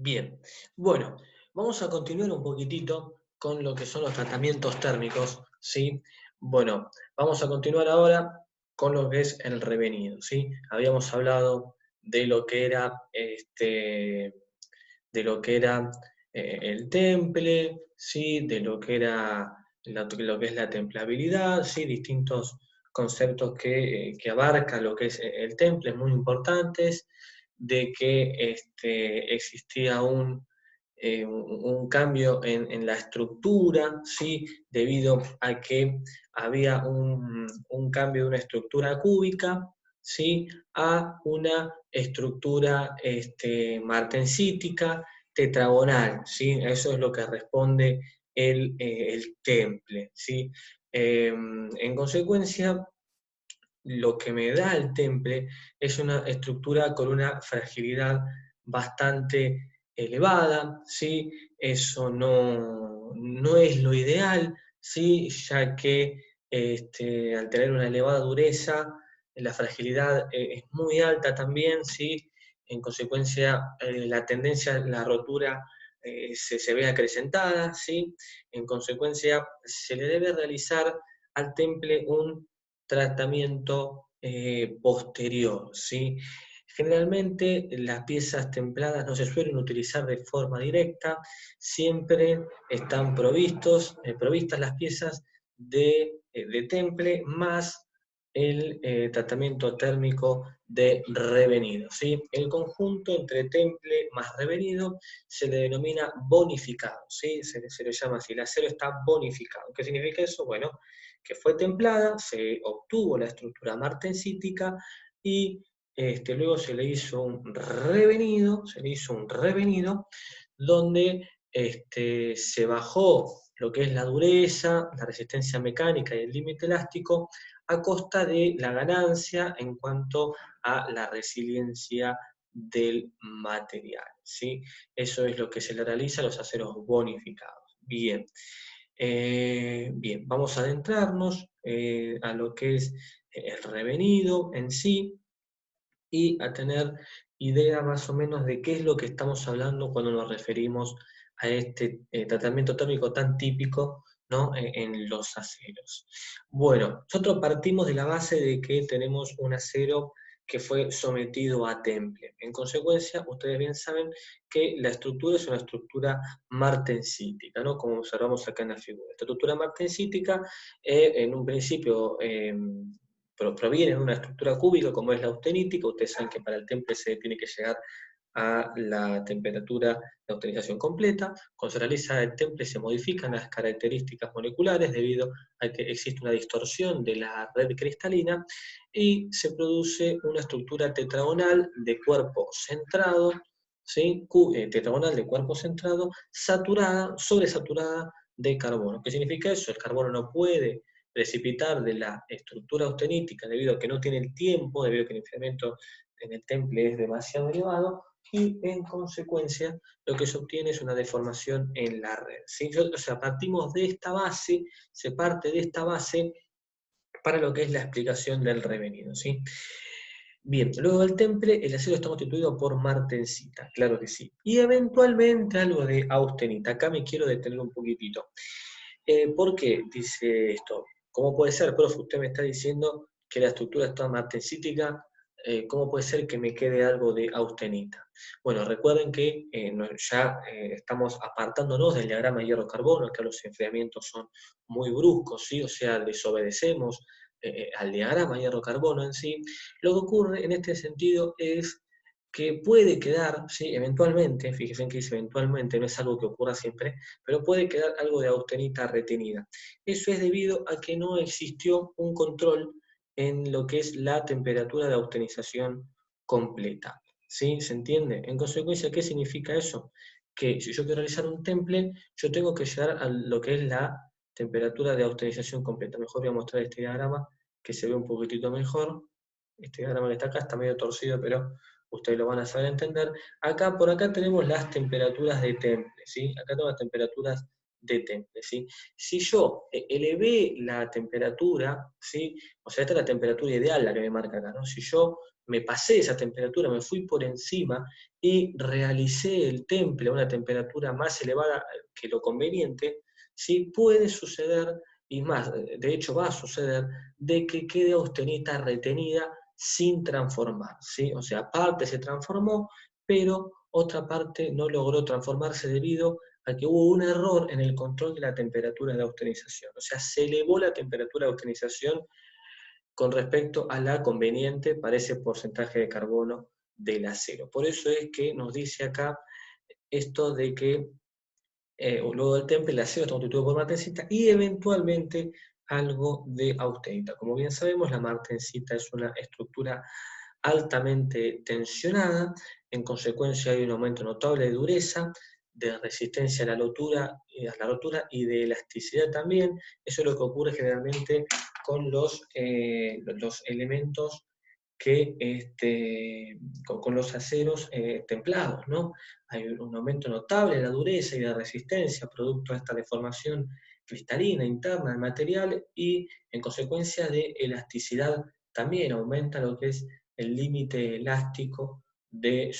Bien, bueno, vamos a continuar un poquitito con lo que son los tratamientos térmicos, ¿sí? Bueno, vamos a continuar ahora con lo que es el revenido, ¿sí? Habíamos hablado de lo que era, de lo que era el temple, ¿sí? De lo que era lo que es la templabilidad, ¿sí? Distintos conceptos que abarca lo que es el temple, muy importantes, de que existía un cambio en la estructura, ¿sí? Debido a que había un cambio de una estructura cúbica, ¿sí? A una estructura martensítica, tetragonal, ¿sí? Eso es lo que responde el temple, ¿sí? En consecuencia, lo que me da el temple es una estructura con una fragilidad bastante elevada, ¿sí? Eso no es lo ideal, ¿sí? Ya que al tener una elevada dureza, la fragilidad es muy alta también, ¿sí? En consecuencia, la tendencia a la rotura se ve acrecentada, ¿sí? En consecuencia, se le debe realizar al temple un tratamiento posterior, ¿sí? Generalmente las piezas templadas no se suelen utilizar de forma directa, siempre están provistas las piezas de temple más el tratamiento térmico de revenido, ¿sí? El conjunto entre temple más revenido se le denomina bonificado, ¿sí? Se le llama así, el acero está bonificado. ¿Qué significa eso? Bueno, que fue templada, se obtuvo la estructura martensítica y luego se le hizo un revenido donde se bajó lo que es la dureza, la resistencia mecánica y el límite elástico a costa de la ganancia en cuanto a la resiliencia del material, ¿sí? Eso es lo que se le realiza a los aceros bonificados. Bien. Bien, vamos a adentrarnos a lo que es el revenido en sí y a tener idea más o menos de qué es lo que estamos hablando cuando nos referimos a este tratamiento térmico tan típico, ¿no? En los aceros. Bueno, nosotros partimos de la base de que tenemos un acero que fue sometido a temple. En consecuencia, ustedes bien saben que la estructura es una estructura martensítica, ¿no? Como observamos acá en la figura. Esta estructura martensítica, en un principio, proviene de una estructura cúbica como es la austenítica. Ustedes saben que para el temple se tiene que llegar a la temperatura de austerización completa. Cuando se realiza el temple se modifican las características moleculares debido a que existe una distorsión de la red cristalina y se produce una estructura tetragonal de cuerpo centrado, ¿sí? Tetragonal de cuerpo centrado, saturada, sobresaturada de carbono. ¿Qué significa eso? El carbono no puede precipitar de la estructura austenítica debido a que no tiene el tiempo, debido a que el enfriamiento en el temple es demasiado elevado, y en consecuencia lo que se obtiene es una deformación en la red, ¿sí? O sea, partimos de esta base, se parte de esta base para lo que es la explicación del revenido, ¿sí? Bien, luego del temple, el acero está constituido por martensita, claro que sí. Y eventualmente algo de austenita. Acá me quiero detener un poquitito. ¿Por qué dice esto? ¿Cómo puede ser, profe? Usted me está diciendo que la estructura está martensítica. ¿Cómo puede ser que me quede algo de austenita? Bueno, recuerden que ya estamos apartándonos del diagrama hierro-carbono, que los enfriamientos son muy bruscos, ¿sí? O sea, desobedecemos al diagrama hierro-carbono en sí. Lo que ocurre en este sentido es que puede quedar, ¿sí? Eventualmente, fíjense que dice eventualmente, no es algo que ocurra siempre, pero puede quedar algo de austenita retenida. Eso es debido a que no existió un control en lo que es la temperatura de austenización completa. ¿Sí? ¿Se entiende? En consecuencia, ¿qué significa eso? Que si yo quiero realizar un temple, yo tengo que llegar a lo que es la temperatura de austenización completa. Mejor voy a mostrar este diagrama que se ve un poquitito mejor. Este diagrama que está acá está medio torcido, pero ustedes lo van a saber entender. Acá, por acá tenemos las temperaturas de temple, ¿sí? Acá tenemos las temperaturas de temple, ¿sí? Si yo elevé la temperatura, ¿sí? O sea, esta es la temperatura ideal, la que me marca acá, ¿no? Si yo me pasé esa temperatura, me fui por encima y realicé el temple a una temperatura más elevada que lo conveniente, ¿sí? Puede suceder, y más, de hecho va a suceder, de que quede austenita retenida sin transformar, ¿sí? O sea, parte se transformó, pero otra parte no logró transformarse debido a que hubo un error en el control de la temperatura de austenización. O sea, se elevó la temperatura de austenización con respecto a la conveniente para ese porcentaje de carbono del acero. Por eso es que nos dice acá esto de que luego del temple el acero está constituido por martensita y eventualmente algo de austenita. Como bien sabemos, la martensita es una estructura altamente tensionada, en consecuencia hay un aumento notable de dureza, de resistencia a la rotura y de elasticidad también. Eso es lo que ocurre generalmente con los elementos que con los aceros templados, ¿no? Hay un aumento notable de la dureza y de resistencia producto de esta deformación cristalina interna del material y en consecuencia de elasticidad también aumenta lo que es el límite elástico de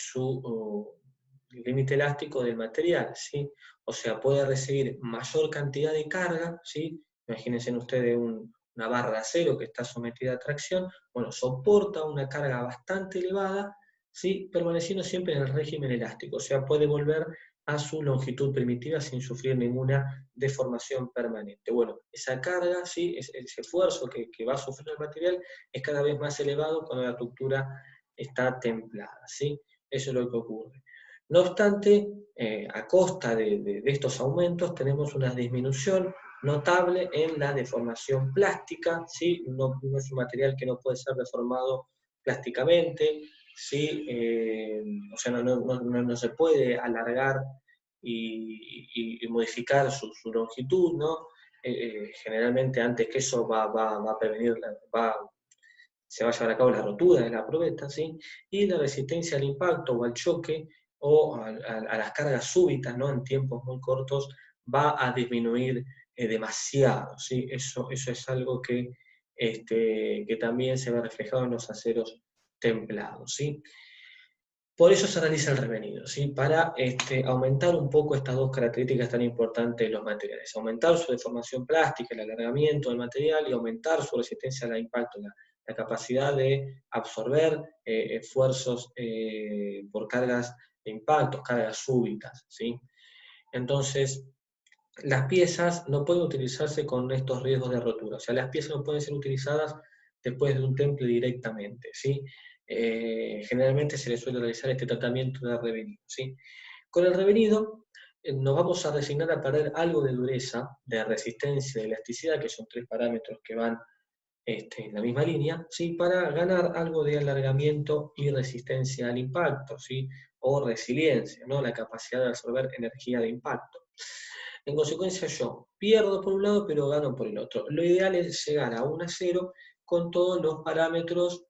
el límite elástico del material, ¿sí? O sea, puede recibir mayor cantidad de carga, ¿sí? Imagínense ustedes una barra de acero que está sometida a tracción, bueno, soporta una carga bastante elevada, ¿sí? Permaneciendo siempre en el régimen elástico, o sea, puede volver a su longitud primitiva sin sufrir ninguna deformación permanente. Bueno, esa carga, ¿sí? Ese esfuerzo que va a sufrir el material es cada vez más elevado cuando la estructura está templada, ¿sí? Eso es lo que ocurre. No obstante, a costa de estos aumentos tenemos una disminución notable en la deformación plástica, ¿sí? No es un material que no puede ser deformado plásticamente, ¿sí? O sea, no se puede alargar y modificar su longitud, ¿no? Generalmente antes que eso va a prevenir, se va a llevar a cabo la rotura de la probeta, ¿sí? Y la resistencia al impacto o al choque o a las cargas súbitas, ¿no? En tiempos muy cortos va a disminuir demasiado, ¿sí? Eso es algo que también se ve reflejado en los aceros templados, ¿sí? Por eso se realiza el revenido, ¿sí? Para aumentar un poco estas dos características tan importantes de los materiales. Aumentar su deformación plástica, el alargamiento del material y aumentar su resistencia al impacto, la capacidad de absorber esfuerzos por cargas de impacto, cargas súbitas, ¿sí? Entonces, las piezas no pueden utilizarse con estos riesgos de rotura. O sea, las piezas no pueden ser utilizadas después de un temple directamente, ¿sí? Generalmente se le suele realizar este tratamiento de revenido, ¿sí? Con el revenido nos vamos a resignar a perder algo de dureza, de resistencia, de elasticidad, que son tres parámetros que van en la misma línea, ¿sí? Para ganar algo de alargamiento y resistencia al impacto, ¿sí? O resiliencia, ¿no? La capacidad de absorber energía de impacto. En consecuencia yo pierdo por un lado, pero gano por el otro. Lo ideal es llegar a un acero con todos los parámetros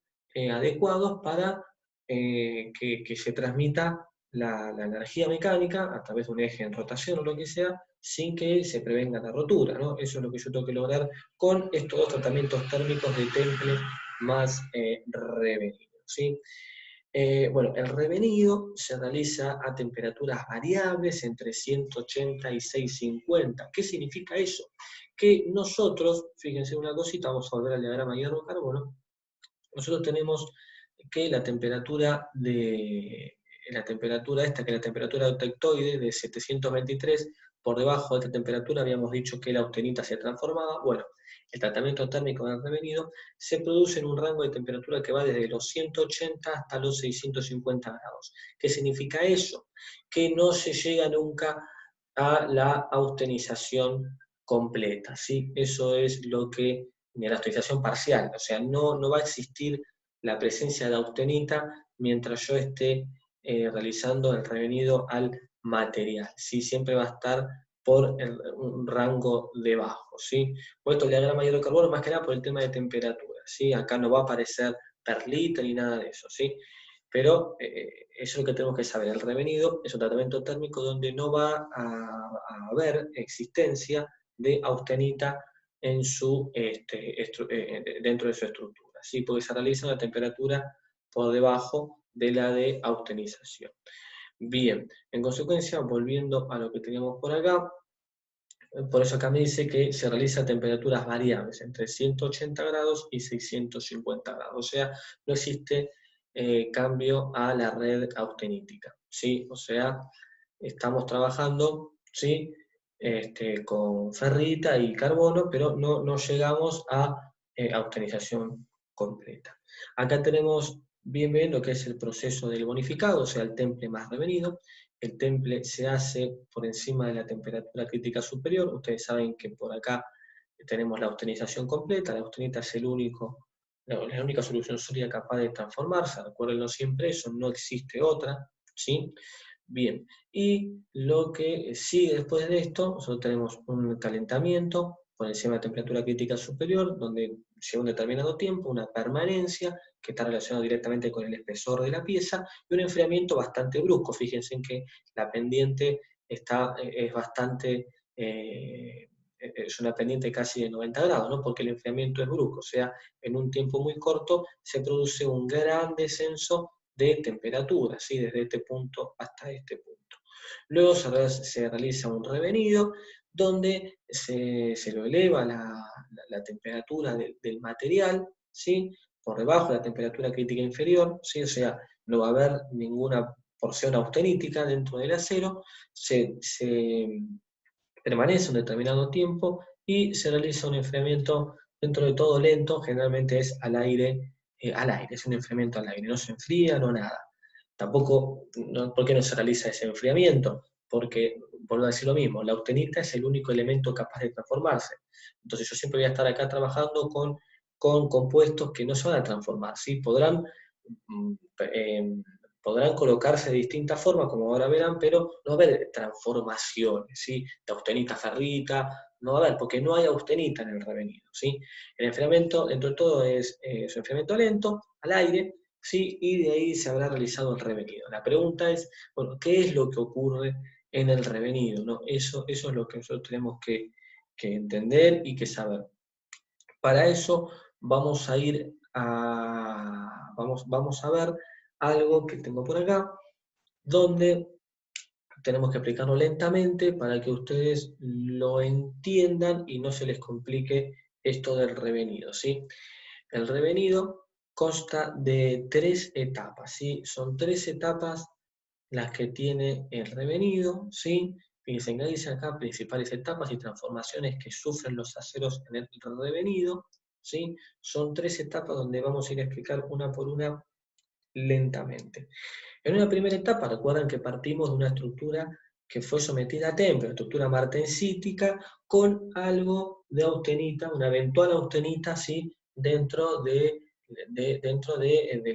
adecuados para que se transmita la energía mecánica a través de un eje en rotación o lo que sea, sin que se prevenga la rotura, ¿no? Eso es lo que yo tengo que lograr con estos dos tratamientos térmicos de temple más revenido, ¿sí? Bueno, el revenido se realiza a temperaturas variables entre 180 y 650. ¿Qué significa eso? Que nosotros, fíjense una cosita, vamos a volver al diagrama de hierro carbono, nosotros tenemos que la temperatura esta, que es la temperatura eutectoide de 723, por debajo de esta temperatura habíamos dicho que la austenita se transformaba. Bueno, el tratamiento térmico del revenido se produce en un rango de temperatura que va desde los 180 hasta los 650 grados. ¿Qué significa eso? Que no se llega nunca a la austenización completa, ¿sí? Eso es lo que, ni a la austenización parcial, o sea, no va a existir la presencia de austenita mientras yo esté realizando el revenido al material, ¿sí? Siempre va a estar por un rango de bajo, ¿sí? Por esto el diagrama de hidrocarbono más que nada por el tema de temperatura, ¿sí? Acá no va a aparecer perlita ni nada de eso, ¿sí? Pero eso es lo que tenemos que saber. El revenido es un tratamiento térmico donde no va a haber existencia de austenita en dentro de su estructura, ¿sí? Porque se realiza a una temperatura por debajo de la de austenización. Bien, en consecuencia, volviendo a lo que teníamos por acá, por eso acá me dice que se realiza a temperaturas variables, entre 180 grados y 650 grados. O sea, no existe cambio a la red austenítica, ¿sí? O sea, estamos trabajando, ¿sí? Con ferrita y carbono, pero no llegamos a austenización completa. Acá tenemos bien lo que es el proceso del bonificado, o sea, el temple más revenido. El temple se hace por encima de la temperatura crítica superior. Ustedes saben que por acá tenemos la austenización completa. La austenita es la única solución sólida capaz de transformarse. Recuérdenlo siempre, eso no existe otra, ¿sí? Bien, y lo que sigue después de esto, nosotros tenemos un calentamiento por encima de la temperatura crítica superior, donde lleva un determinado tiempo, una permanencia que está relacionado directamente con el espesor de la pieza, y un enfriamiento bastante brusco. Fíjense en que la pendiente es bastante, es una pendiente casi de 90 grados, ¿no? Porque el enfriamiento es brusco, o sea, en un tiempo muy corto se produce un gran descenso de temperatura, ¿sí? Desde este punto hasta este punto. Luego se realiza un revenido donde se lo eleva la temperatura del material, ¿sí? Por debajo de la temperatura crítica inferior, ¿sí? O sea, no va a haber ninguna porción austenítica dentro del acero, se permanece un determinado tiempo y se realiza un enfriamiento dentro de todo lento, generalmente es al aire, es un enfriamiento al aire, no se enfría, no nada. Tampoco, ¿por qué no se realiza ese enfriamiento? Porque, vuelvo a decir lo mismo, la austenita es el único elemento capaz de transformarse. Entonces yo siempre voy a estar acá trabajando con compuestos que no se van a transformar, ¿sí? Mm, eh, podrán colocarse de distintas formas, como ahora verán, pero no va a haber transformaciones, ¿sí? De austenita a ferrita, no va a haber, porque no hay austenita en el revenido, ¿sí? El enfriamiento, dentro de todo, es un enfriamiento lento, al aire, ¿sí? Y de ahí se habrá realizado el revenido. La pregunta es, bueno, ¿qué es lo que ocurre en el revenido? ¿No? Eso es lo que nosotros tenemos que entender y que saber. Para eso vamos a ir vamos a ver algo que tengo por acá, donde tenemos que explicarlo lentamente para que ustedes lo entiendan y no se les complique esto del revenido, ¿sí? El revenido consta de 3 etapas, ¿sí? Son 3 etapas las que tiene el revenido, ¿sí? Fíjense que dice acá principales etapas y transformaciones que sufren los aceros en el revenido, ¿sí? Son 3 etapas donde vamos a ir a explicar una por una lentamente. En una primera etapa, recuerdan que partimos de una estructura que fue sometida a temple, una estructura martensítica, con algo de austenita, una eventual austenita, ¿sí? Del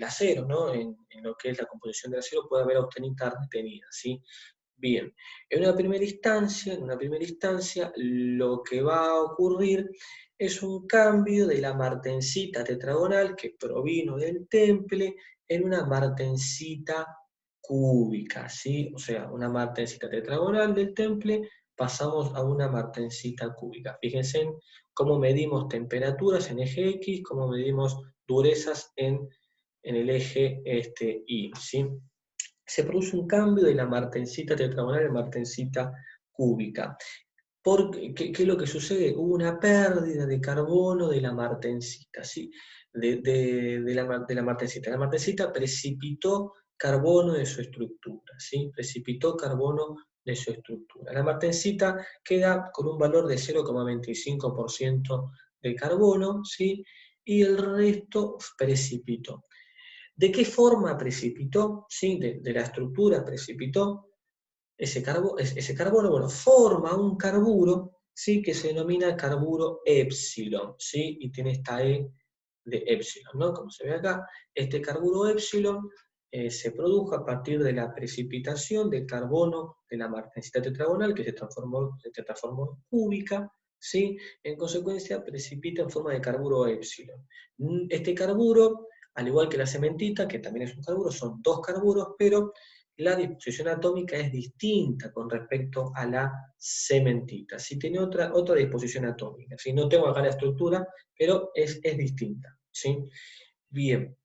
acero, ¿no? En lo que es la composición del acero puede haber austenita retenida, ¿sí? Bien, en una primera instancia, lo que va a ocurrir es un cambio de la martensita tetragonal que provino del temple en una martensita cúbica, ¿sí? O sea, una martensita tetragonal del temple pasamos a una martensita cúbica. Fíjense en cómo medimos temperaturas en eje X, cómo medimos durezas en el eje Y, ¿sí? Se produce un cambio de la martensita tetragonal a martensita cúbica. ¿Qué es lo que sucede? Hubo una pérdida de carbono de la martensita, ¿sí? De la martensita. La martensita precipitó carbono de su estructura, ¿sí? Precipitó carbono de su estructura. La martensita queda con un valor de 0,25% de carbono, ¿sí? Y el resto precipitó. ¿De qué forma precipitó? ¿Sí? De la estructura precipitó ese carbono, bueno, forma un carburo, ¿sí? Que se denomina carburo épsilon, ¿sí? Y tiene esta E de épsilon, ¿no? Como se ve acá, este carburo épsilon se produjo a partir de la precipitación del carbono de la martensita tetragonal, que se transformó en cúbica, ¿sí? En consecuencia, precipita en forma de carburo épsilon. Este carburo al igual que la cementita, que también es un carburo, son dos carburos, pero la disposición atómica es distinta con respecto a la cementita. Sí tiene otra disposición atómica. ¿Sí? No tengo acá la estructura, pero es distinta. ¿Sí? Bien,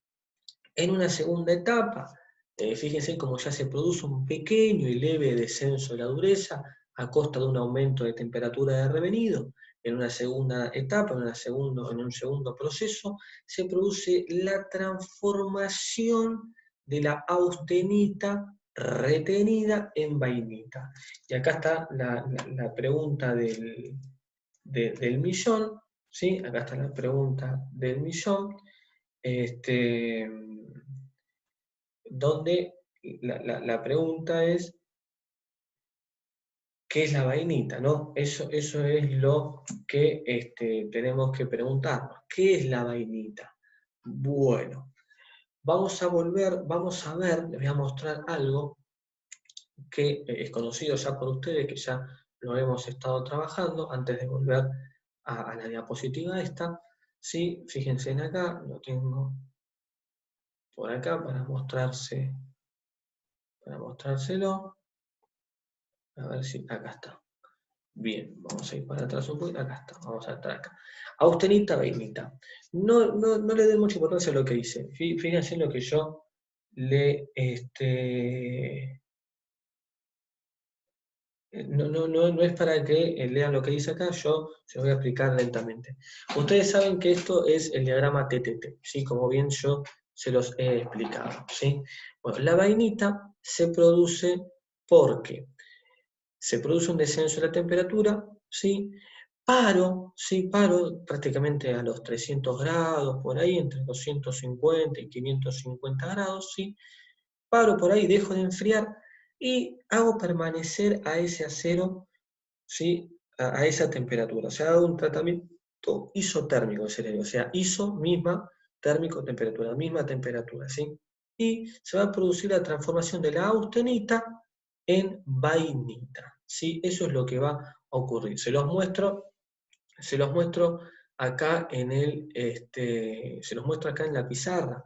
en una segunda etapa, fíjense cómo ya se produce un pequeño y leve descenso de la dureza a costa de un aumento de temperatura de revenido. En una segunda etapa, en un segundo proceso, se produce la transformación de la austenita retenida en vainita. Y acá está la pregunta del millón, ¿sí? Acá está la pregunta del millón, donde la pregunta es, ¿qué es la vainita? ¿No? Eso es lo que tenemos que preguntarnos. ¿Qué es la vainita? Bueno, vamos a ver, les voy a mostrar algo que es conocido ya por ustedes, que ya lo hemos estado trabajando, antes de volver a la diapositiva esta. ¿Sí? Fíjense en acá, lo tengo por acá para mostrárselo. A ver si acá está. Bien, vamos a ir para atrás un poquito. Acá está, vamos a estar acá. Austenita, vainita. No le den mucha importancia a lo que dice. Fíjense en lo que yo le. No es para que lean lo que dice acá, yo se lo voy a explicar lentamente. Ustedes saben que esto es el diagrama TTT, ¿sí? Como bien yo se los he explicado. ¿Sí? Bueno, la vainita se produce porque se produce un descenso de la temperatura, ¿sí? Paro prácticamente a los 300 grados, por ahí, entre 250 y 550 grados, ¿sí? Paro por ahí, dejo de enfriar y hago permanecer a ese acero, ¿sí? A esa temperatura. O sea, hago un tratamiento isotérmico, o sea, iso, misma, térmico, temperatura, misma temperatura, ¿sí? Y se va a producir la transformación de la austenita en vainita, ¿sí? Eso es lo que va a ocurrir. Se los muestro acá se los muestro acá en la pizarra,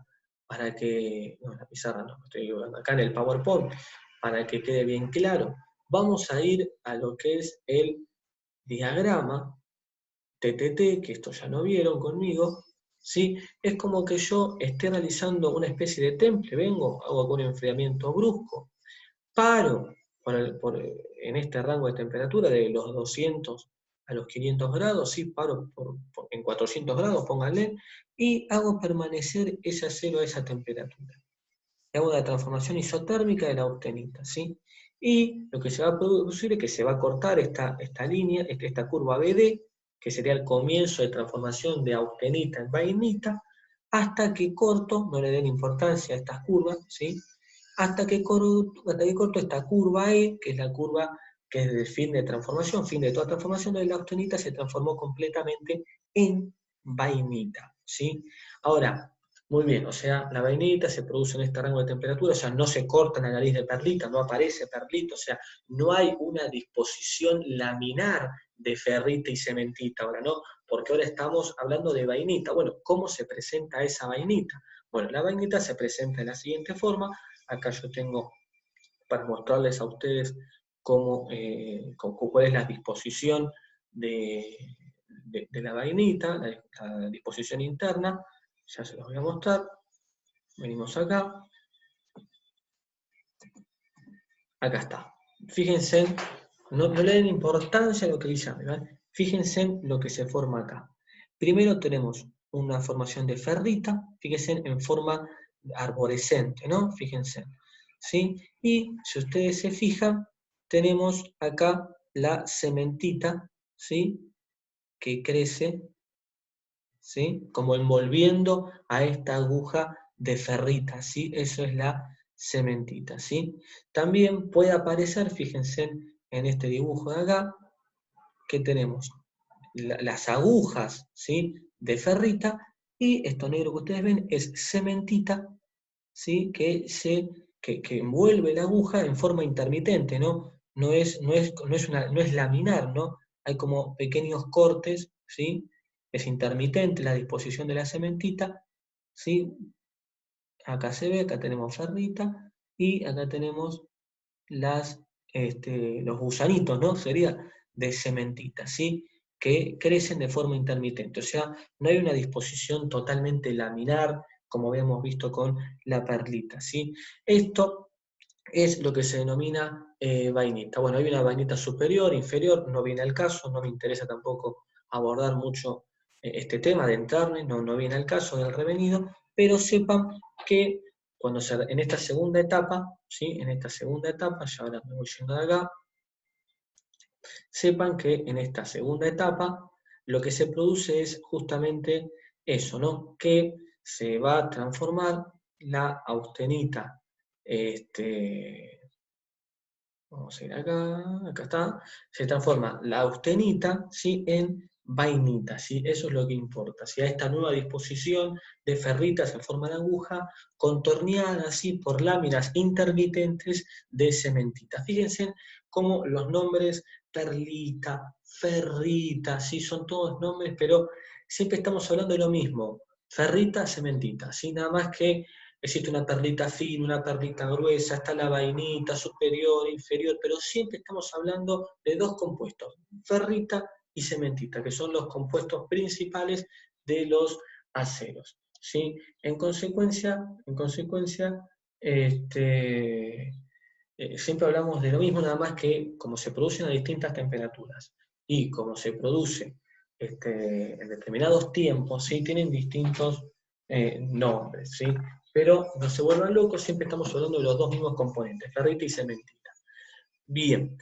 para que, no, en la pizarra no, estoy equivocando, acá en el PowerPoint, para que quede bien claro. Vamos a ir a lo que es el diagrama TTT, que esto ya lo vieron conmigo, ¿sí? Es como que yo esté realizando una especie de temple, hago un enfriamiento brusco, paro en este rango de temperatura de los 200 a los 500 grados, sí, paro en 400 grados, pónganle, y hago permanecer ese acero a esa temperatura. Hago la transformación isotérmica de la austenita, ¿sí? Y lo que se va a producir es que se va a cortar esta línea, esta curva BD, que sería el comienzo de transformación de austenita en vainita, hasta que corto, no le den importancia a estas curvas, ¿sí? Hasta que corto esta curva E, que es la curva que es del fin de transformación, fin de toda transformación de la austenita, se transformó completamente en vainita, ¿sí? Ahora, muy bien, o sea, la vainita se produce en este rango de temperatura, o sea, no se corta en la nariz de perlita, no aparece perlita, o sea, no hay una disposición laminar de ferrita y cementita, ahora no, porque ahora estamos hablando de vainita. Bueno, ¿cómo se presenta esa vainita? Bueno, la vainita se presenta de la siguiente forma. Acá yo tengo para mostrarles a ustedes cuál es la disposición de la vainita, la disposición interna. Ya se los voy a mostrar. Venimos acá. Acá está. Fíjense, no le den importancia a lo que dice, ¿verdad? Fíjense en lo que se forma acá. Primero tenemos una formación de ferrita, fíjense en forma arborescente, ¿no? Fíjense. ¿Sí? Y si ustedes se fijan, tenemos acá la cementita, ¿sí? Que crece, ¿sí? Como envolviendo a esta aguja de ferrita, ¿sí? Eso es la cementita, ¿sí? También puede aparecer, fíjense en este dibujo de acá, que tenemos las agujas, ¿sí? De ferrita, y esto negro que ustedes ven es cementita, ¿sí? que envuelve la aguja en forma intermitente, ¿no? No es laminar, ¿no? Hay como pequeños cortes, ¿sí? Es intermitente la disposición de la cementita, ¿sí? Acá se ve, acá tenemos ferrita, y acá tenemos los gusanitos, ¿no? Sería de cementita, ¿sí? Que crecen de forma intermitente. O sea, no hay una disposición totalmente laminar, como habíamos visto con la perlita, ¿sí? Esto es lo que se denomina vainita. Bueno, hay una vainita superior, inferior, no viene al caso, no me interesa tampoco abordar mucho este tema de entrarme, no viene al caso del revenido, pero sepan que en esta segunda etapa, ¿sí? En esta segunda etapa, ya ahora me voy yendo de acá, sepan que en esta segunda etapa lo que se produce es justamente eso, ¿no? Que se va a transformar la austenita, vamos a ir acá está, se transforma la austenita, ¿sí? En vainita, ¿sí? Eso es lo que importa, ¿sí? A esta nueva disposición de ferritas en forma de aguja, contorneada así por láminas intermitentes de cementita. Fíjense cómo los nombres perlita, ferrita, ¿sí? Son todos nombres, pero siempre estamos hablando de lo mismo, ferrita, cementita, ¿sí? Nada más que existe una perlita fina, una perlita gruesa, está la vainita superior, inferior, pero siempre estamos hablando de dos compuestos, ferrita y cementita, que son los compuestos principales de los aceros, ¿sí? En consecuencia siempre hablamos de lo mismo, nada más que como se producen a distintas temperaturas y como se produce en determinados tiempos, ¿sí? Tienen distintos nombres, ¿sí? Pero no se vuelvan locos, siempre estamos hablando de los dos mismos componentes, ferrita y cementita. Bien,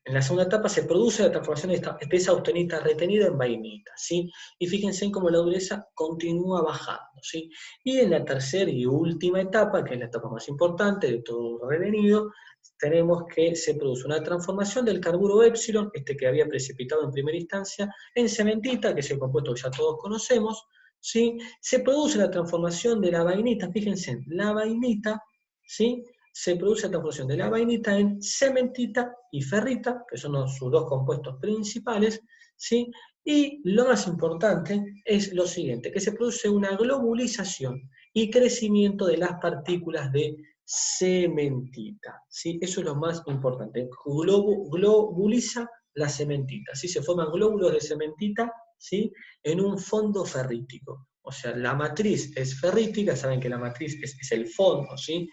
en la segunda etapa se produce la transformación de esa austenita retenida en vainita, ¿sí? Y fíjense en cómo la dureza continúa bajando, ¿sí? Y en la tercera y última etapa, que es la etapa más importante de todo el revenido, tenemos que se produce una transformación del carburo épsilon, que había precipitado en primera instancia, en cementita, que es el compuesto que ya todos conocemos, ¿sí? Se produce la transformación de la vainita, fíjense, la vainita, ¿sí? Se produce la transformación de la vainita en cementita y ferrita, que son sus dos compuestos principales, ¿sí? Y lo más importante es lo siguiente, que se produce una globulización y crecimiento de las partículas de cementita, ¿sí? Eso es lo más importante, globuliza la cementita, ¿sí? Se forman glóbulos de cementita, ¿sí? En un fondo ferrítico. O sea, la matriz es ferrítica, saben que la matriz es el fondo, ¿sí?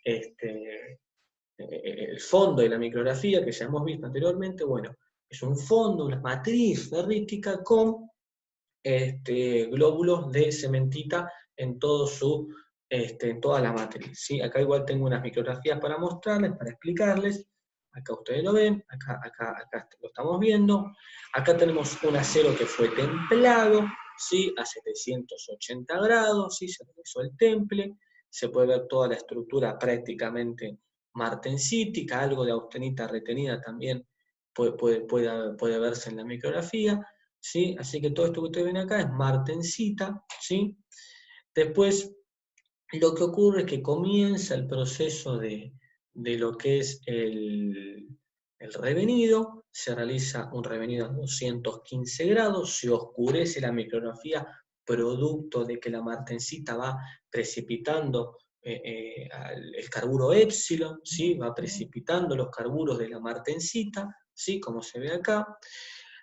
El fondo de la micrografía que ya hemos visto anteriormente, bueno, es un fondo, una matriz ferrítica con glóbulos de cementita en, en toda la matriz, ¿sí? Acá igual tengo unas micrografías para mostrarles, para explicarles. Acá ustedes lo ven, acá lo estamos viendo. Acá tenemos un acero que fue templado, ¿sí? A 780 grados, ¿sí? Se realizó el temple. Se puede ver toda la estructura prácticamente martensítica, algo de austenita retenida también puede verse en la micrografía, ¿sí? Así que todo esto que ustedes ven acá es martensita, ¿sí? Después, lo que ocurre es que comienza el proceso de lo que es el revenido, se realiza un revenido a 215 grados, se oscurece la micrografía producto de que la martensita va precipitando el carburo épsilon, ¿sí? Va precipitando los carburos de la martensita, ¿sí? Como se ve acá.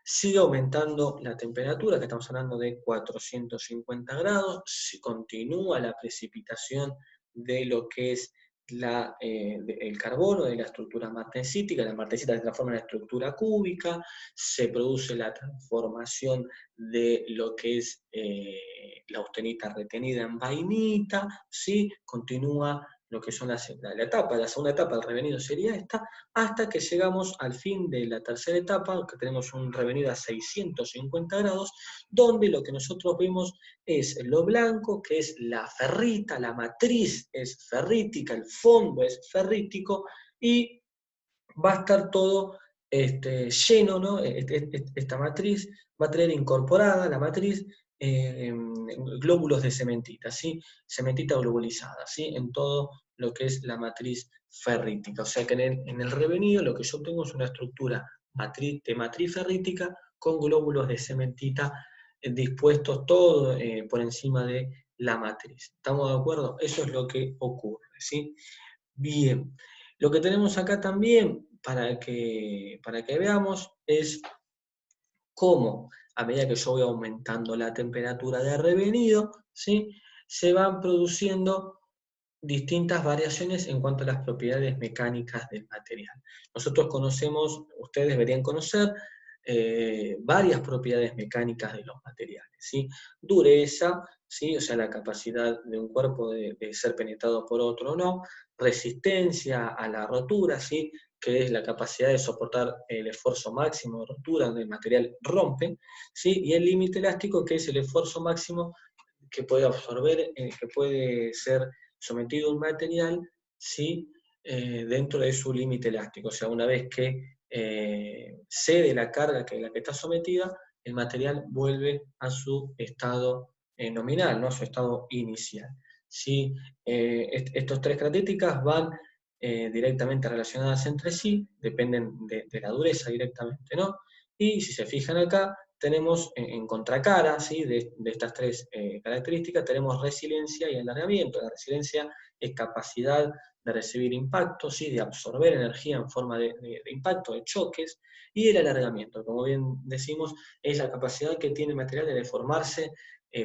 Sigue aumentando la temperatura, que estamos hablando de 450 grados, se continúa la precipitación de lo que es el carbono, de la estructura martensítica, la martensita se transforma en estructura cúbica, se produce la transformación de lo que es la austenita retenida en vainita, ¿sí? Continúa lo que son la etapa, la segunda etapa del revenido sería esta, hasta que llegamos al fin de la tercera etapa, que tenemos un revenido a 650 grados, donde lo que nosotros vemos es lo blanco, que es la ferrita, la matriz es ferrítica, el fondo es ferrítico, y va a estar todo lleno, ¿no? Esta matriz va a tener incorporada, la matriz, glóbulos de cementita, ¿sí? Cementita globulizada, ¿sí? En todo lo que es la matriz ferrítica. O sea que en el revenido lo que yo obtengo es una estructura de matriz ferrítica con glóbulos de cementita dispuestos todo por encima de la matriz. ¿Estamos de acuerdo? Eso es lo que ocurre, ¿sí? Bien. Lo que tenemos acá también, para que veamos, es cómo, a medida que yo voy aumentando la temperatura de revenido, ¿sí?, se van produciendo distintas variaciones en cuanto a las propiedades mecánicas del material. Nosotros conocemos, ustedes deberían conocer, varias propiedades mecánicas de los materiales, ¿sí? Dureza, ¿sí?, o sea, la capacidad de un cuerpo de ser penetrado por otro o no; resistencia a la rotura, ¿sí?, que es la capacidad de soportar el esfuerzo máximo de rotura donde el material rompe, ¿sí?, y el límite elástico, que es el esfuerzo máximo que puede absorber, que puede ser sometido un material, ¿sí?, dentro de su límite elástico. O sea, una vez que cede la carga que la que está sometida, el material vuelve a su estado nominal, ¿no?, a su estado inicial, ¿sí? Estas tres características van directamente relacionadas entre sí, dependen de la dureza directamente, ¿no? Y si se fijan acá, tenemos en contracara, ¿sí?, de estas tres características, tenemos resiliencia y alargamiento. La resiliencia es capacidad de recibir impacto, ¿sí?, de absorber energía en forma de impacto, de choques; y el alargamiento, como bien decimos, es la capacidad que tiene el material de deformarse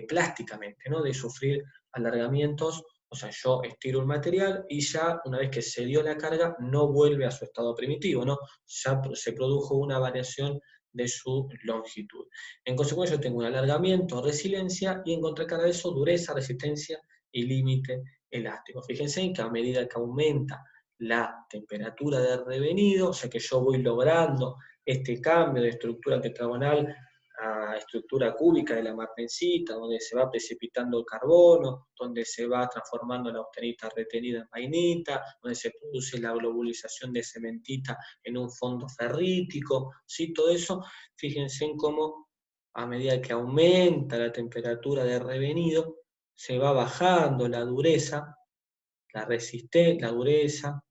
plásticamente, ¿no?, de sufrir alargamientos. O sea, yo estiro un material y ya una vez que se dio la carga no vuelve a su estado primitivo, ¿no? Ya se produjo una variación de su longitud. En consecuencia, yo tengo un alargamiento, resiliencia, y en contracara de eso, dureza, resistencia y límite elástico. Fíjense en que a medida que aumenta la temperatura de revenido, o sea que yo voy logrando este cambio de estructura tetragonal a estructura cúbica de la martensita, donde se va precipitando el carbono, donde se va transformando la austenita retenida en mainita, donde se produce la globulización de cementita en un fondo ferrítico, ¿sí? Todo eso, fíjense en cómo a medida que aumenta la temperatura de revenido, se va bajando la dureza, la dureza,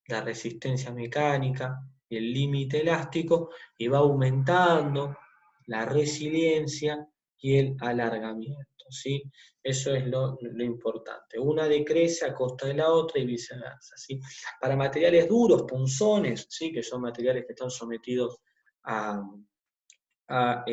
la resistencia mecánica y el límite elástico, y va aumentando la resiliencia y el alargamiento, ¿sí? Eso es lo importante. Una decrece a costa de la otra y viceversa, ¿sí? Para materiales duros, punzones, ¿sí?, que son materiales que están sometidos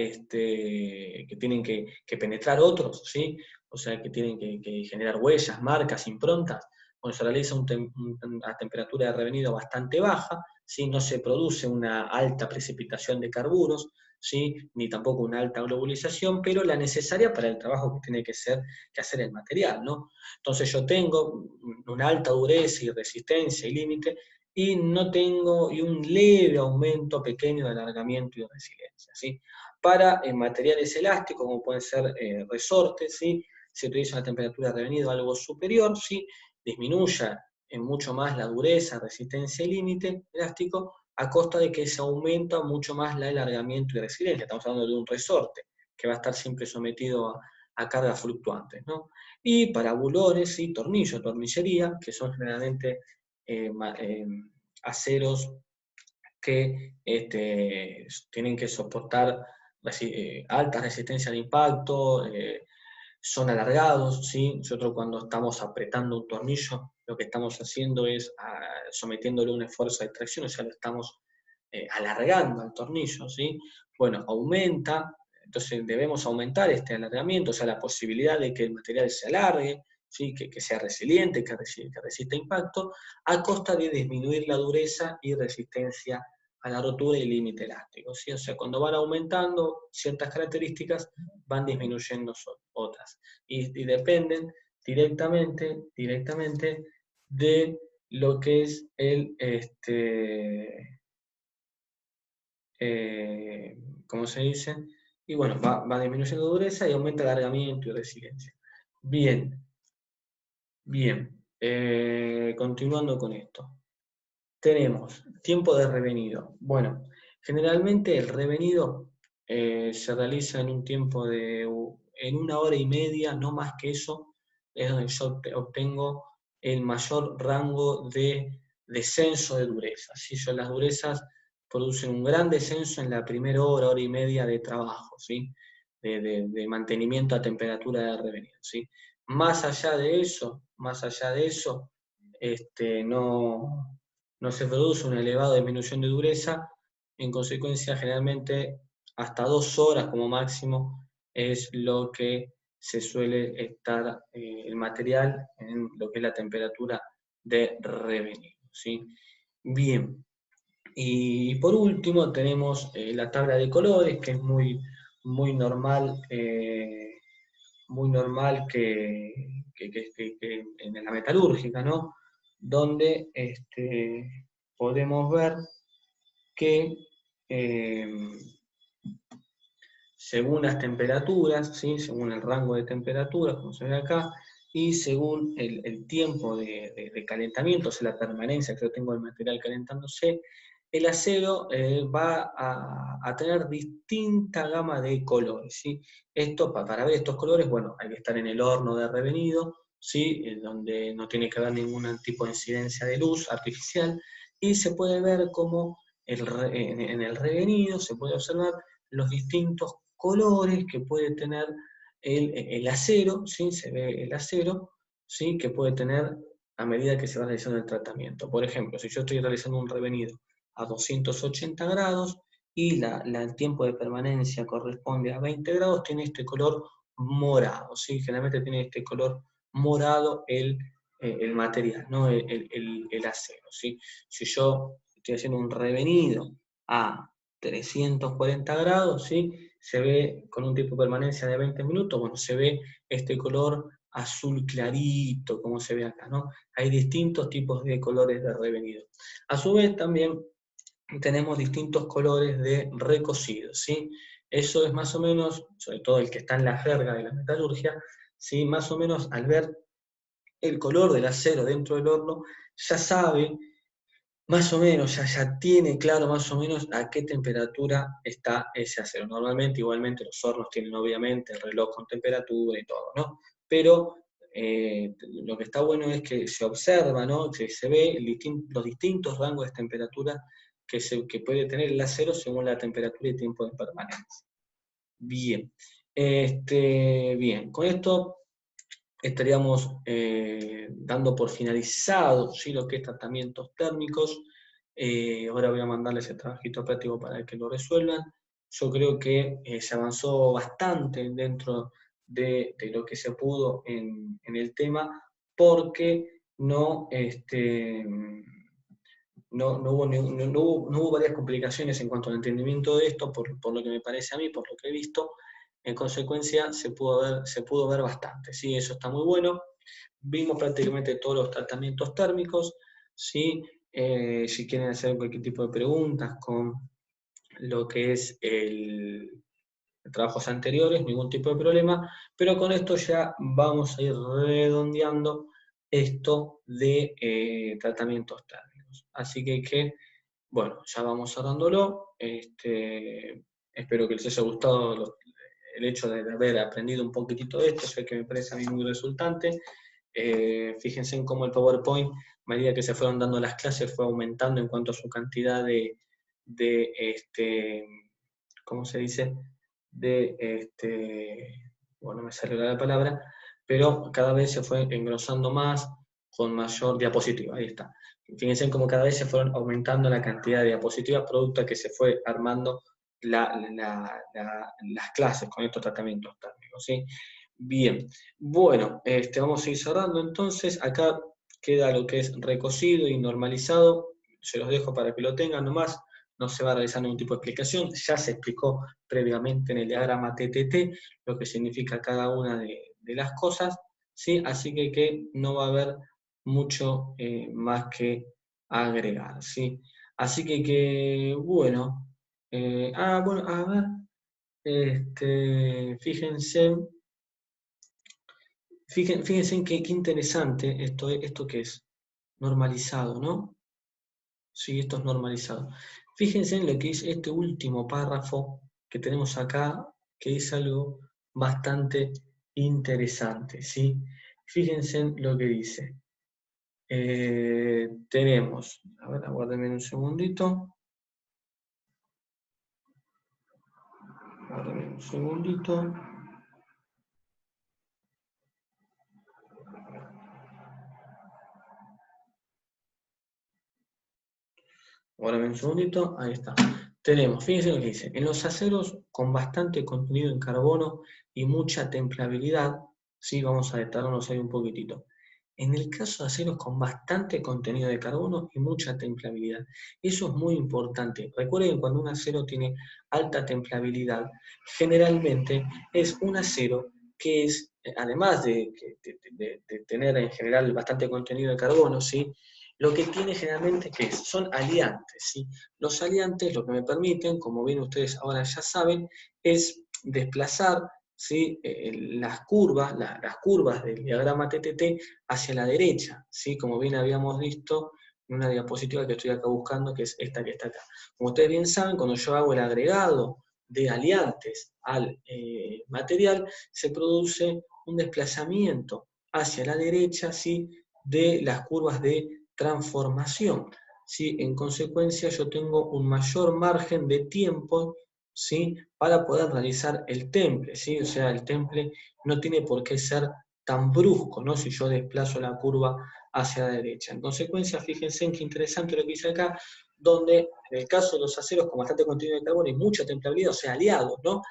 que tienen que penetrar otros, ¿sí?, o sea, que tienen que generar huellas, marcas, improntas. Cuando se realiza una temperatura de revenido bastante baja, ¿sí?, no se produce una alta precipitación de carburos, ¿sí?, ni tampoco una alta globulización, pero la necesaria para el trabajo que tiene que hacer el material, ¿no? Entonces yo tengo una alta dureza y resistencia y límite, y no tengo un leve aumento pequeño de alargamiento y de resiliencia, ¿sí? Para materiales elásticos, como pueden ser resortes, ¿sí?, se utiliza una temperatura de revenido algo superior, ¿sí?, disminuya en mucho más la dureza, resistencia y límite elástico, a costa de que se aumenta mucho más el alargamiento y resiliencia. Estamos hablando de un resorte que va a estar siempre sometido a cargas fluctuantes, ¿no? Y para bulones, ¿sí?, tornillos, tornillería, que son generalmente aceros que tienen que soportar alta resistencia al impacto, son alargados, ¿sí? Nosotros cuando estamos apretando un tornillo, lo que estamos haciendo es sometiéndole un esfuerzo de extracción, o sea, lo estamos alargando al tornillo, ¿sí? Bueno, aumenta, entonces debemos aumentar este alargamiento, o sea, la posibilidad de que el material se alargue, ¿sí?, que sea resiliente, que resista impacto, a costa de disminuir la dureza y resistencia a la rotura y límite elástico, ¿sí? O sea, cuando van aumentando ciertas características, van disminuyendo otras. Y dependen directamente de lo que es ¿cómo se dice? Y bueno, va disminuyendo dureza y aumenta alargamiento y resiliencia. Bien, bien. Continuando con esto. Tenemos tiempo de revenido. Bueno, generalmente el revenido se realiza en un tiempo en 1 hora y media, no más que eso, es donde yo obtengo el mayor rango de descenso de dureza, ¿sí? Las durezas producen un gran descenso en la primera hora, hora y media de trabajo, ¿sí?, de mantenimiento a temperatura de revenido, ¿sí? Más allá de eso, no se produce una elevada disminución de dureza. En consecuencia, generalmente hasta 2 horas como máximo es lo que se suele estar el material en lo que es la temperatura de revenido, ¿sí? Bien, y por último tenemos la tabla de colores, que es muy normal, que en la metalúrgica, ¿no? Donde podemos ver que eh, según las temperaturas, ¿sí? Según el rango de temperaturas, como se ve acá, y según el tiempo de calentamiento, o sea, la permanencia que yo tengo del material calentándose, el acero va a tener distinta gama de colores, ¿sí? Esto, para ver estos colores, bueno, hay que estar en el horno de revenido, ¿sí? Donde no tiene que haber ningún tipo de incidencia de luz artificial, y se puede ver cómo en el revenido se puede observar los distintos colores que puede tener el acero, ¿sí? Se ve el acero, ¿sí? Que puede tener a medida que se va realizando el tratamiento. Por ejemplo, si yo estoy realizando un revenido a 280 grados y el tiempo de permanencia corresponde a 20 grados, tiene este color morado, ¿sí? Generalmente tiene este color morado el material, ¿no? El acero, ¿sí? Si yo estoy haciendo un revenido a 340 grados, ¿sí? Se ve con un tiempo de permanencia de 20 minutos, bueno, se ve este color azul clarito, como se ve acá, ¿no? Hay distintos tipos de colores de revenido. A su vez también tenemos distintos colores de recocido, ¿sí? Eso es más o menos, sobre todo el que está en la jerga de la metalurgia, ¿sí? Más o menos al ver el color del acero dentro del horno, ya sabe más o menos, ya tiene claro más o menos a qué temperatura está ese acero. Normalmente, igualmente, los hornos tienen obviamente el reloj con temperatura y todo, ¿no? Pero lo que está bueno es que se observa, ¿no? Que se ve los distintos rangos de temperatura que puede tener el acero según la temperatura y tiempo de permanencia. Bien. Bien, con esto estaríamos dando por finalizado, ¿sí? Lo que es tratamientos térmicos. Ahora voy a mandarles el trabajito práctico para que lo resuelvan. Yo creo que se avanzó bastante dentro de lo que se pudo en el tema, porque no hubo varias complicaciones en cuanto al entendimiento de esto, por lo que me parece a mí, por lo que he visto. En consecuencia, se pudo ver bastante, ¿sí? Eso está muy bueno. Vimos prácticamente todos los tratamientos térmicos, ¿sí? Si quieren hacer cualquier tipo de preguntas con lo que es trabajos anteriores, ningún tipo de problema, pero con esto ya vamos a ir redondeando esto de tratamientos térmicos. Así que, bueno, ya vamos cerrándolo. Espero que les haya gustado el hecho de haber aprendido un poquitito de esto, sé que me parece a mí muy resultante. Fíjense en cómo el PowerPoint, a medida que se fueron dando las clases, fue aumentando en cuanto a su cantidad ¿cómo se dice? Bueno, me salió la palabra, pero cada vez se fue engrosando más, con mayor diapositiva, ahí está. Fíjense en cómo cada vez se fueron aumentando la cantidad de diapositivas, producto que se fue armando las clases con estos tratamientos térmicos, ¿sí? Bien, bueno, vamos a ir cerrando entonces. Acá queda lo que es recocido y normalizado. Se los dejo para que lo tengan nomás. No se va a realizar ningún tipo de explicación. Ya se explicó previamente en el diagrama TTT lo que significa cada una de las cosas, ¿sí? Así que no va a haber mucho más que agregar, ¿sí? Así bueno. Bueno, a ver. Fíjense. Fíjense en qué interesante esto que es normalizado, ¿no? Sí, esto es normalizado. Fíjense en lo que es este último párrafo que tenemos acá, que es algo bastante interesante, ¿sí? Fíjense en lo que dice. Tenemos, a ver, aguárdenme un segundito. Aguárdenme un segundito. Guárdame un segundito, ahí está. Tenemos, fíjense lo que dice, en los aceros con bastante contenido en carbono y mucha templabilidad, sí, vamos a detallarnos ahí un poquitito. En el caso de aceros con bastante contenido de carbono y mucha templabilidad, eso es muy importante. Recuerden, cuando un acero tiene alta templabilidad, generalmente es un acero que es, además de tener en general bastante contenido de carbono, ¿sí? Lo que tiene generalmente que son aliantes, ¿sí? Los aliantes lo que me permiten, como bien ustedes ahora ya saben, es desplazar, ¿sí? Las curvas del diagrama TTT hacia la derecha, ¿sí? Como bien habíamos visto en una diapositiva que estoy acá buscando, que es esta que está acá. Como ustedes bien saben, cuando yo hago el agregado de aliantes al material, se produce un desplazamiento hacia la derecha, ¿sí? De las curvas de transformación, ¿sí? En consecuencia, yo tengo un mayor margen de tiempo, ¿sí? Para poder realizar el temple, ¿sí? O sea, el temple no tiene por qué ser tan brusco, ¿no? Si yo desplazo la curva hacia la derecha. En consecuencia, fíjense en qué interesante lo que dice acá, donde en el caso de los aceros con bastante contenido de carbono y mucha templabilidad, o sea, aliados, ¿no?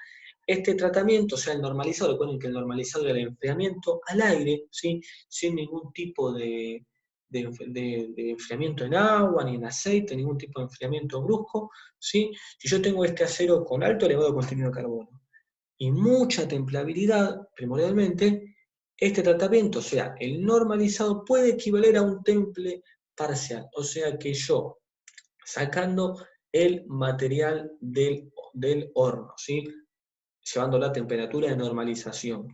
Este tratamiento, o sea, el normalizado, recuerden que el normalizado era el enfriamiento al aire, ¿sí? Sin ningún tipo de enfriamiento en agua, ni en aceite, ningún tipo de enfriamiento brusco, ¿sí? Si yo tengo este acero con alto elevado contenido de carbono y mucha templabilidad, primordialmente, este tratamiento, o sea, el normalizado, puede equivaler a un temple parcial, o sea que yo, sacando el material del horno, ¿sí? Llevando la temperatura de normalización.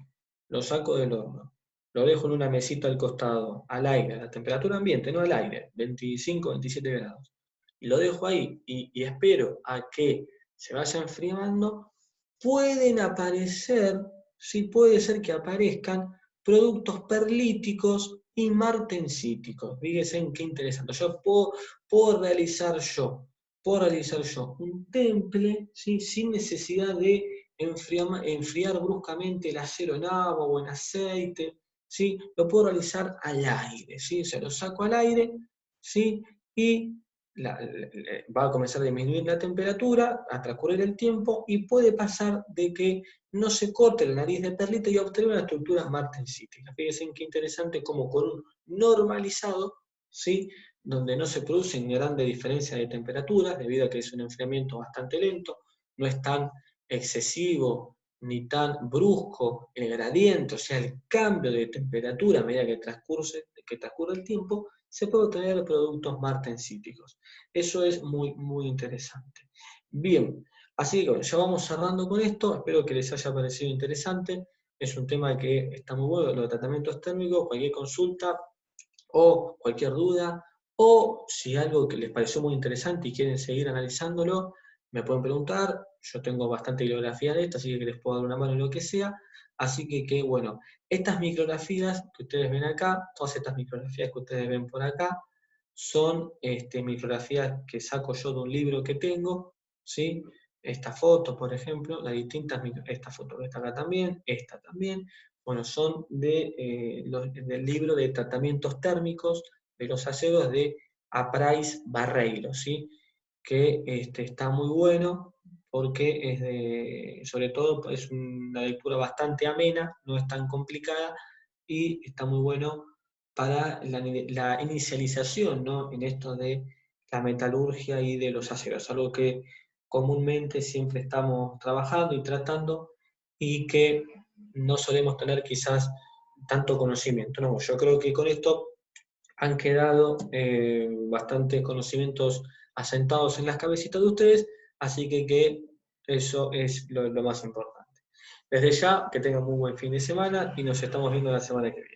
Lo saco del horno, lo dejo en una mesita al costado, al aire, a la temperatura ambiente, no al aire, 25, 27 grados. Y lo dejo ahí y espero a que se vaya enfriando. Pueden aparecer, sí puede ser que aparezcan productos perlíticos y martensíticos. Fíjense en qué interesante. Puedo realizar yo un temple, ¿sí? Sin necesidad de enfriar bruscamente el acero en agua o en aceite, ¿sí? Lo puedo realizar al aire, ¿sí? O sea, lo saco al aire, ¿sí? Y va a comenzar a disminuir la temperatura, a transcurrir el tiempo, y puede pasar de que no se corte la nariz de perlita y obtener una estructura martensítica. Fíjense qué interesante como con un normalizado, ¿sí? Donde no se producen grandes diferencias de temperatura, debido a que es un enfriamiento bastante lento, no es tan excesivo ni tan brusco el gradiente, o sea, el cambio de temperatura a medida que transcurre el tiempo, se puede obtener productos martensíticos. Eso es muy, muy interesante. Bien, así que bueno, ya vamos cerrando con esto, espero que les haya parecido interesante, es un tema que está muy bueno, los tratamientos térmicos, cualquier consulta o cualquier duda, o si algo que les pareció muy interesante y quieren seguir analizándolo, me pueden preguntar, yo tengo bastante bibliografía de esto, así que les puedo dar una mano en lo que sea, así que bueno, estas micrografías que ustedes ven acá, todas estas micrografías que ustedes ven por acá, son micrografías que saco yo de un libro que tengo, ¿sí? Esta foto, por ejemplo, esta foto, esta acá también, esta también, bueno, son del libro de tratamientos térmicos de los aceros de Aprais Barreiro, ¿sí? Que está muy bueno porque sobre todo es una lectura bastante amena, no es tan complicada y está muy bueno para la inicialización, ¿no? En esto de la metalurgia y de los aceros, algo que comúnmente siempre estamos trabajando y tratando y que no solemos tener quizás tanto conocimiento. No, yo creo que con esto han quedado bastantes conocimientos asentados en las cabecitas de ustedes, así que eso es lo más importante. Desde ya, que tengan muy buen fin de semana y nos estamos viendo la semana que viene.